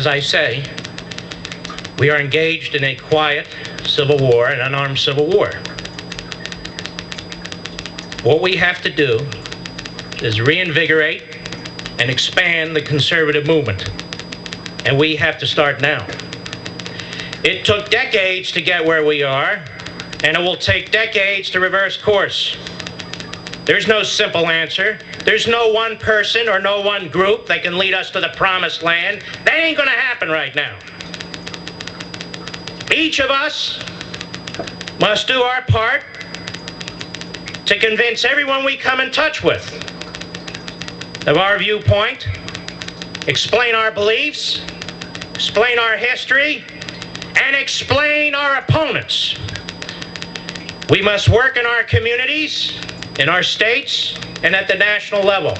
as I say, we are engaged in a quiet civil war, an unarmed civil war. What we have to do is reinvigorate and expand the conservative movement. And we have to start now. It took decades to get where we are, and it will take decades to reverse course. There's no simple answer. There's no one person or no one group that can lead us to the promised land. That ain't gonna happen right now. Each of us must do our part to convince everyone we come in touch with of our viewpoint, explain our beliefs, explain our history, and explain our opponents. We must work in our communities, in our states, and at the national level.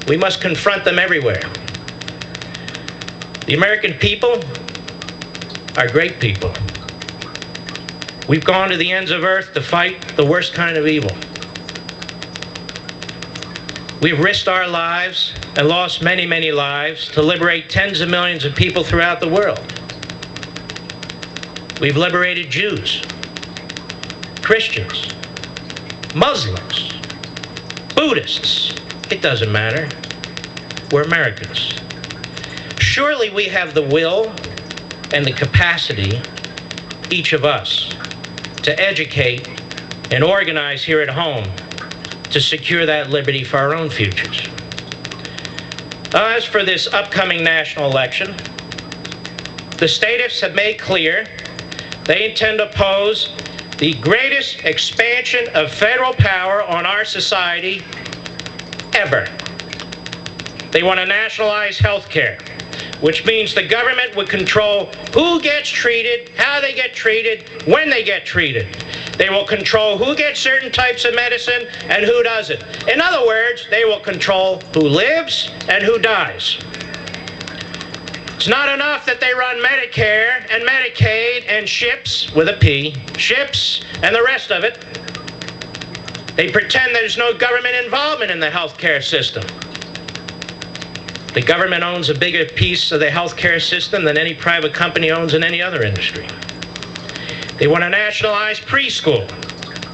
We must confront them everywhere. The American people are great people. We've gone to the ends of earth to fight the worst kind of evil. We've risked our lives and lost many, many lives to liberate tens of millions of people throughout the world. We've liberated Jews, Christians, Muslims, Buddhists. It doesn't matter. We're Americans. Surely we have the will and the capacity, each of us, to educate and organize here at home to secure that liberty for our own futures. As for this upcoming national election, the statists have made clear they intend to oppose the greatest expansion of federal power on our society ever. They want to nationalize health care, which means the government would control who gets treated, how they get treated, when they get treated. They will control who gets certain types of medicine and who doesn't. In other words, they will control who lives and who dies. It's not enough that they run Medicare and Medicaid and SHIPS, with a P, SHIPS and the rest of it. They pretend there's no government involvement in the healthcare system. The government owns a bigger piece of the healthcare system than any private company owns in any other industry. They want to nationalize preschool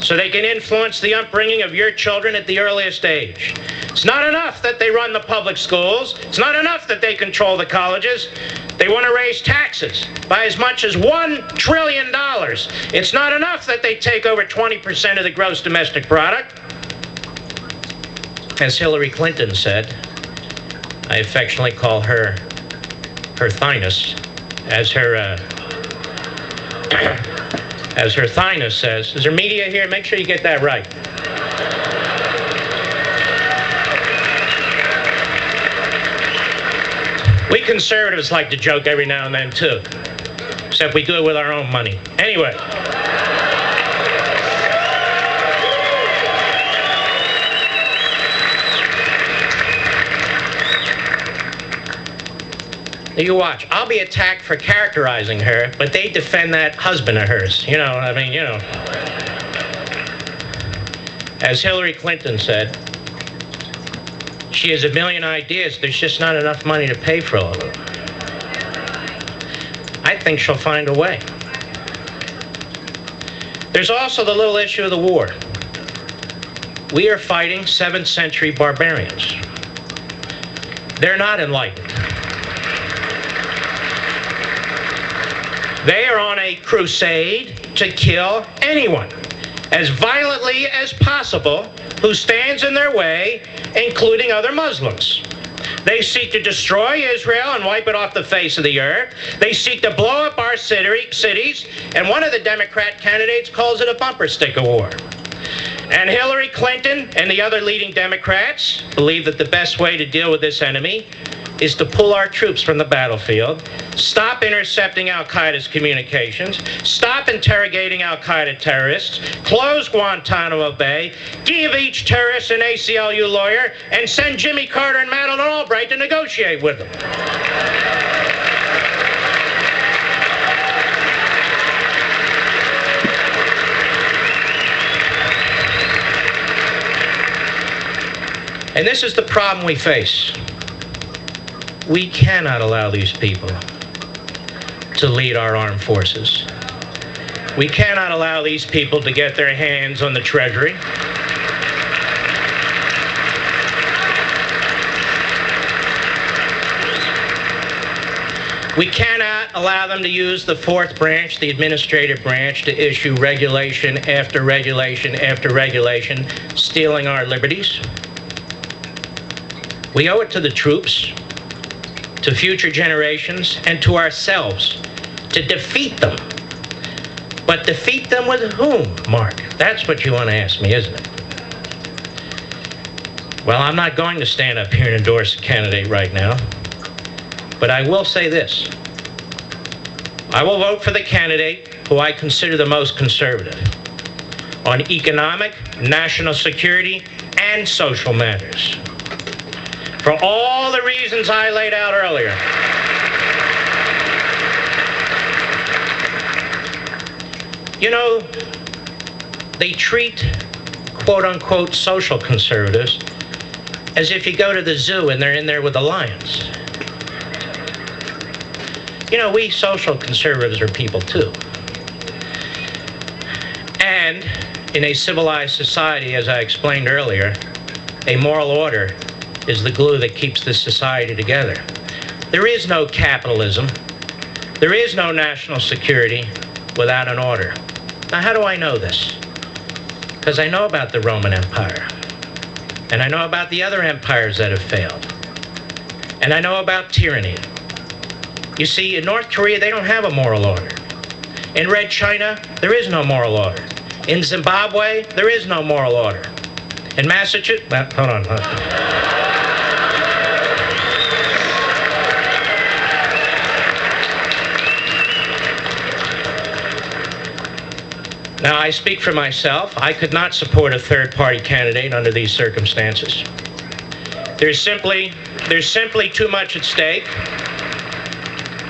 so they can influence the upbringing of your children at the earliest age. It's not enough that they run the public schools. It's not enough that they control the colleges. They want to raise taxes by as much as $1 trillion. It's not enough that they take over 20% of the gross domestic product. As Hillary Clinton said, I affectionately call her Thyness, as her Thyness says. Is there media here? Make sure you get that right. We conservatives like to joke every now and then too, except we do it with our own money. Anyway. You watch. I'll be attacked for characterizing her, but they defend that husband of hers. You know, I mean, you know. As Hillary Clinton said, she has a million ideas. There's just not enough money to pay for all of them. I think she'll find a way. There's also the little issue of the war. We are fighting 7th century barbarians. They're not enlightened. They are on a crusade to kill anyone, as violently as possible, who stands in their way, including other Muslims. They seek to destroy Israel and wipe it off the face of the earth. They seek to blow up our cities, and one of the Democrat candidates calls it a bumper sticker war. And Hillary Clinton and the other leading Democrats believe that the best way to deal with this enemy is to pull our troops from the battlefield, stop intercepting al-Qaeda's communications, stop interrogating al-Qaeda terrorists, close Guantanamo Bay, give each terrorist an ACLU lawyer, and send Jimmy Carter and Madeleine Albright to negotiate with them. And this is the problem we face. We cannot allow these people to lead our armed forces. We cannot allow these people to get their hands on the Treasury. We cannot allow them to use the fourth branch, the administrative branch, to issue regulation after regulation after regulation, stealing our liberties. We owe it to the troops, to future generations, and to ourselves to defeat them. But defeat them with whom, Mark? That's what you want to ask me, isn't it? Well, I'm not going to stand up here and endorse a candidate right now. But I will say this. I will vote for the candidate who I consider the most conservative on economic, national security, and social matters. For all the reasons I laid out earlier. You know, they treat quote-unquote social conservatives as if you go to the zoo and they're in there with the lions. You know, we social conservatives are people too. And in a civilized society, as I explained earlier, a moral order is the glue that keeps this society together. There is no capitalism. There is no national security without an order. Now, how do I know this? Because I know about the Roman Empire. And I know about the other empires that have failed. And I know about tyranny. You see, in North Korea, they don't have a moral order. In Red China, there is no moral order. In Zimbabwe, there is no moral order. In Massachusetts, hold on. Now, I speak for myself. I could not support a third-party candidate under these circumstances. There's simply too much at stake.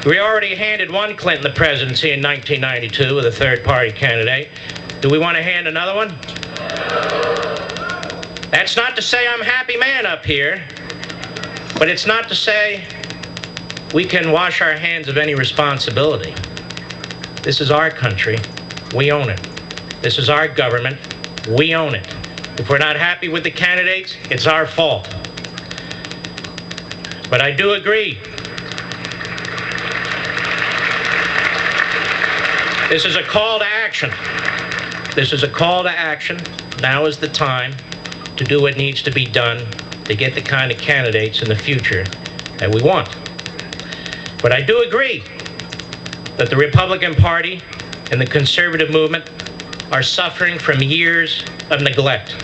We already handed one Clinton the presidency in 1992 with a third-party candidate. Do we want to hand another one? That's not to say I'm a happy man up here, but it's not to say we can wash our hands of any responsibility. This is our country. We own it. This is our government. We own it. If we're not happy with the candidates, it's our fault. But I do agree. This is a call to action. This is a call to action. Now is the time to do what needs to be done to get the kind of candidates in the future that we want. But I do agree that the Republican Party and the conservative movement are suffering from years of neglect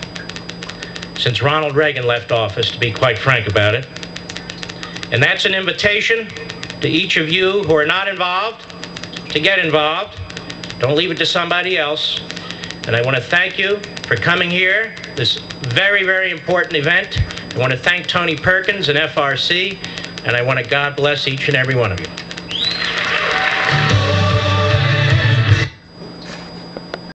since Ronald Reagan left office, to be quite frank about it. And that's an invitation to each of you who are not involved to get involved. Don't leave it to somebody else. And I want to thank you for coming here, this very, very important event. I want to thank Tony Perkins and FRC, and I want to God bless each and every one of you.